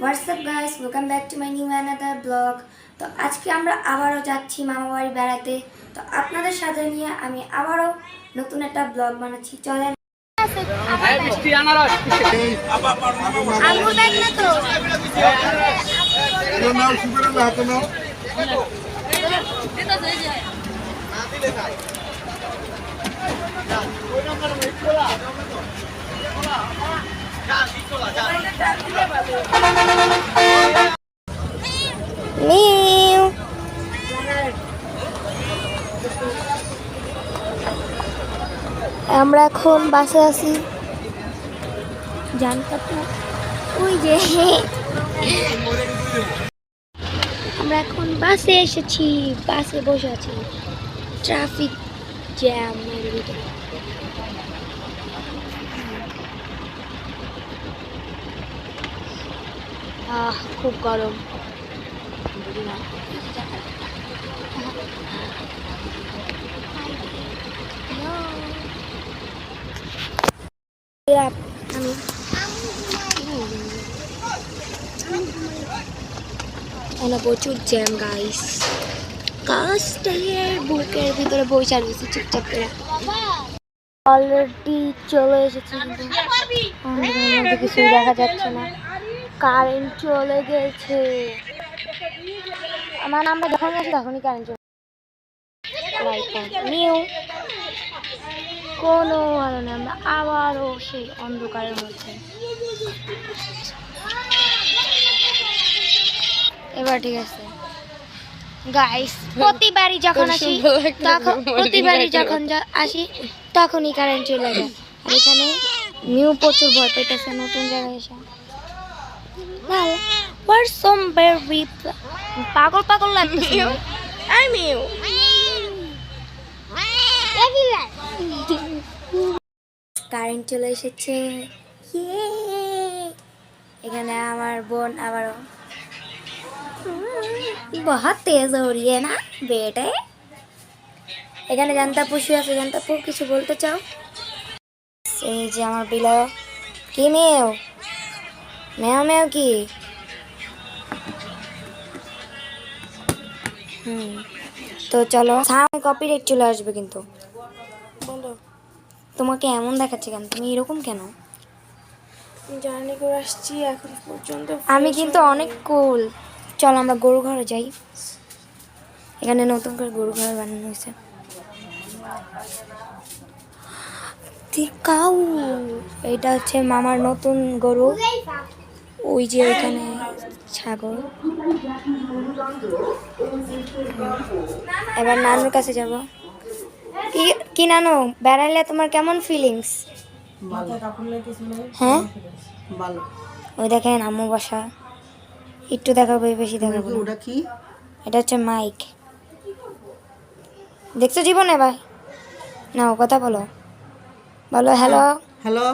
WhatsApp guys, welcome back to my new another blog. তো আজকে আমরা আবারও যাচ্ছি মামা বাড়ি বেড়াতে। তো আপনাদের সাথে নিয়ে আমি আবারও নতুন একটা ব্লগ বানাচ্ছি। চলেন। আমরা এখন বাসে আছি, জানতাম না ওই যে আমরা এখন বাসে এসেছি, বাসে বসে আছি, ট্রাফিক জ্যাম এর ভিতরে। খুব গরম। প্রচুর জ্যাম গাইস, কাস্টের বুকের ভিতরে বসে রয়েছে চুপচাপ করে। অলরেডি চলে এসেছি, কিন্তু কিছুই দেখা যাচ্ছে না, কারেন্ট চলে গেছে। আমার আমরা যখন গেছি তখনই কারেন্ট চলে নিউ কোনো ভালো নেই, আমরা আবারও সেই অন্ধকারের মধ্যে। এবার ঠিক আছে গাইস, প্রতিবারই যখন আসি তখনই কারেন্ট চলে যায়। আর এখানে মিউ প্রচুর ভয় পেতেছে নতুন জায়গায় এসে। পাগল পাগল লাগতেছে। কারেন্ট চলে এসেছে। এখানে আমার বোন আবারও बहुत तेज हो रही है ना बेटे। এখানে জানতাপু শুয়ে আছে। জানতাপু কিছু বলতে চাও? এই যে আমার বিলা কি মেও মেও মেও কি তো চলো, কপিরাইট চলে আসবে কিন্তু। বলো, তোমাকে এমন দেখাচ্ছে কেন? তুমি এরকম কেন? জার্নি করে আসছি এখন পর্যন্ত। আমি কিন্তু অনেক কুল। চল আমরা গরু ঘরে যাই। এখানে নতুন করে গরু ঘর বানানো হয়েছে। এটা হচ্ছে মামার নতুন গরু। ওই যে ওইখানে ছাগল। এবার নানুর কাছে যাব। কি নানু, বেড়াইলে তোমার কেমন ফিলিংস? হ্যাঁ, ওই দেখেন আম্মু বসা। একটু দেখাবো, বেশি দেখাবো। এটা হচ্ছে মাইক। দেখছো জীবনে ভাই? নাও কথা বলো, বলো হ্যালো। হ্যালো,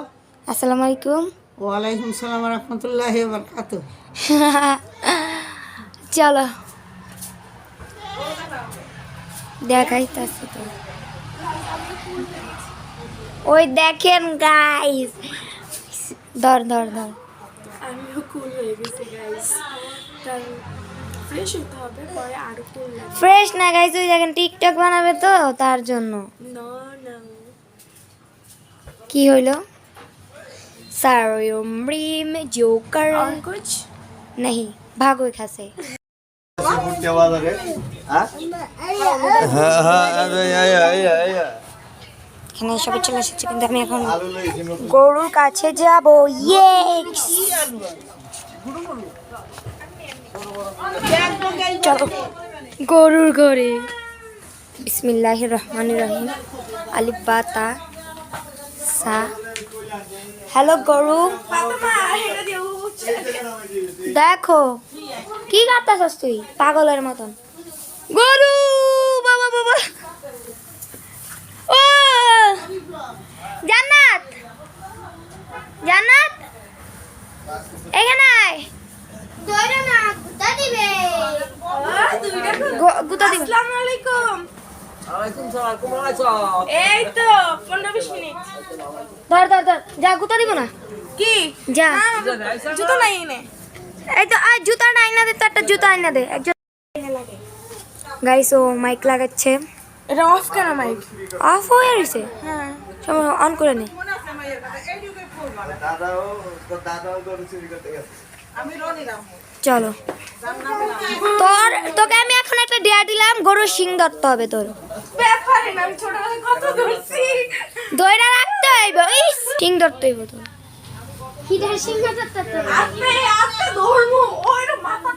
আসসালামু আলাইকুম। ওয়ালাইকুম সালাম ওয়া রাহমাতুল্লাহি ওয়া বারাকাতুহু। চলো দেখাইতাছি তো। ওই দেখেন গাইস, ধর ধর ধর। আমিও কুল হয়ে গেছি গাইস, কারণ ফ্রেশ হতে হবে, পরে আরো কুল লাগবে। ফ্রেশ না গাইস, ওই দেখেন টিকটক বানাবে তো তার জন্য। না না, কি হইলো? सारे उम्री में जो कर और कुछ नहीं, भागो यहाँ से। এখানে সবাই চলে এসেছে, কিন্তু আমি এখন গরুর কাছে যাব। চলো গরুর ঘরে। বিসমিল্লাহির রহমানির রহিম, আলিফ বা তা সা। হ্যালো গরু, দেখো কি গাতাছস তুই পাগলের মতন। গরু বাবা বাবা, ও জান্নাত জান্নাত এখানে আয়। গুতা দিবে। আসসালামু আলাইকুম। ওয়ালাইকুম সালাম, কেমন আছো? এই তো 15-20 মিনিট। ধর ধর ধর, যা গুতা দিব না কি যা। জুতো নাই এনে। এই তো আর জুতা আইনা দে, তো একটা জুতা আইনা দে একজন। গাইস ও মাইক লাগাচ্ছে। এটা অফ কেন মাইক? অফ হয়ে গেছে, হ্যাঁ সময় অন করে নে। চলো তোকে আমি এখন একটা ডেয়া দিলাম, গরুর শিং ধরতে হবে তোর। ব্যাপারে না, আমি ছোটবেলায় কত ধরছি। দইরা রাখতে হইব, ইস শিং ধরতে হইব তোর। কিটার শিং ধরতে আপনি ধরমু ওইটা মাথা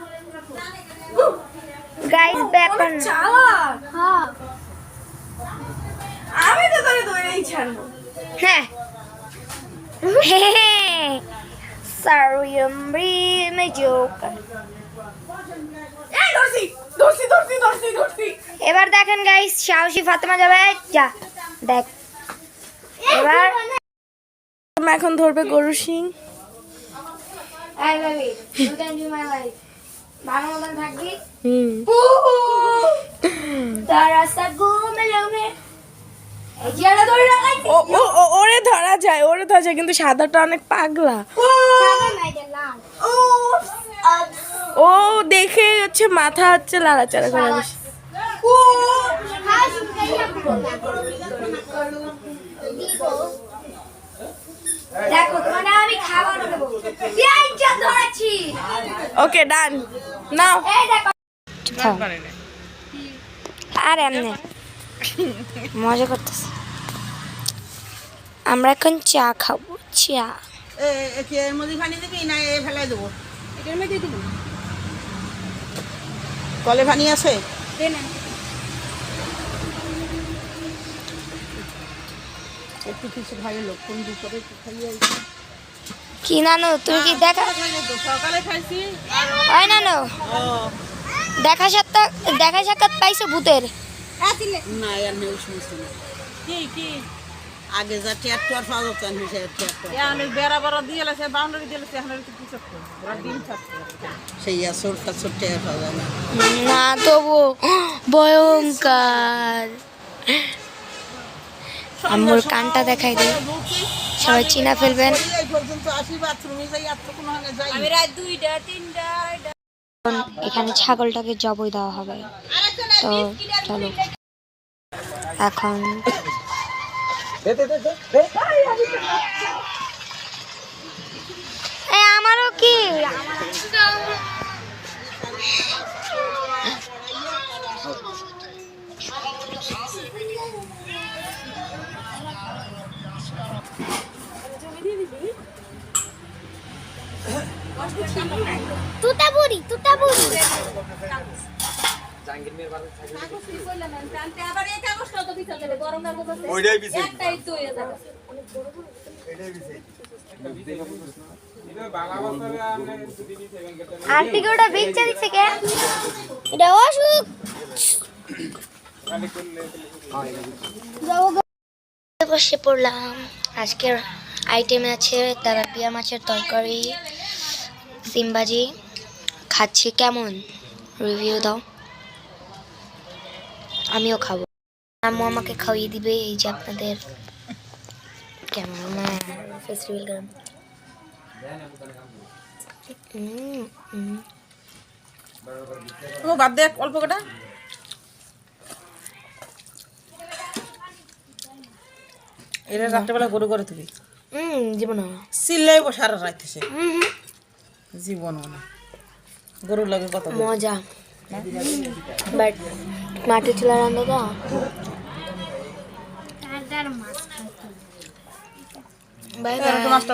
গাইস ব্যাপার না। চালাক। হ্যাঁ আমি তো তোরে ধরেই ছাড়বো। হ্যাঁ sorry I'm being a joker. এই ধরছি ধরছি ধরছি ধরছি ধরছি। এবার দেখেন গাইস, সাহসী ফাতেমা যাবে, যা দেখ এবার। তুমি এখন ধরবে গরু সিং। এই baby you can do my life, ভালো মতন থাকবি। তারা সাগুমে লমে এই জিয়াটা ধরে রাখাই। ওরে ধরা যায়, কিন্তু সাদাটা অনেক পাগলা। সাদা নাই দিলাম। ও দেখে হচ্ছে মাথা হচ্ছে লাড়াচাড়া করে বসে। দেখো তোমার আমি খাবার দেবো। এই যা ধরেছি। ওকে ডান নাও। এই দেখো আর এমনি মজা করতেছে। আমরা এখন চা খাবো, চা। এর মধ্যে পানি দিবি না এ ফেলাই দেবো? এটার মধ্যে দিব কলে পানি আছে? না। একটু কিছু খাইয়ে লক্ষণ দুপুরে খাইয়ে কি নানু তুমি কি দেখা সকালে খাইছি। হয় নানু দেখা সাক্ষাৎ পাইছো ভূতের? না আর নেই শুনছি না। কি আগে যা টিয়ার পাওয়া যেত আমি বেড়া বেড়া দিয়ে গেছে, বাউন্ডারি দিয়ে গেছে, এখন একটু কিছু ওরা ডিম থাকতো সেই আসরটা ছোট্ট পাওয়া যায় না। না তবু ভয়ঙ্কর। আম্মুর কানটা দেখাই দিই, সবাই চিনা ফেলবেন। এই পর্যন্ত আসি বাথরুমে যাই, আর তো কোনো হানে যাই আমি রাত 2টা 3টা এখানে ছাগলটাকে জবই দেওয়া হবে। তো চলো এখন আমারও কি তুতা বুড়ি আন্টি ওটা বেচা দিচ্ছে কে? এটা অসুখ। বসে পড়লাম। আজকের আইটেমে আছে তেলাপিয়া মাছের তরকারি, সিমবাজি। খাচ্ছি, কেমন রিভিউ দাও। আমিও খাবো, আম্মু আমাকে খাইয়ে দিবে। এই যে আপনাদের কেমন ফেস্টিভ্যাল গরম। ও বাদ দে অল্প কটা। এরা রাত্রেবেলা গরু করে তুলি জীবন সিলাই সারা রাখতেছে জীবন না গরুর লাগে কত মজা। বাট মাটি চুলা রান্না তো বাই বাই। মাছটা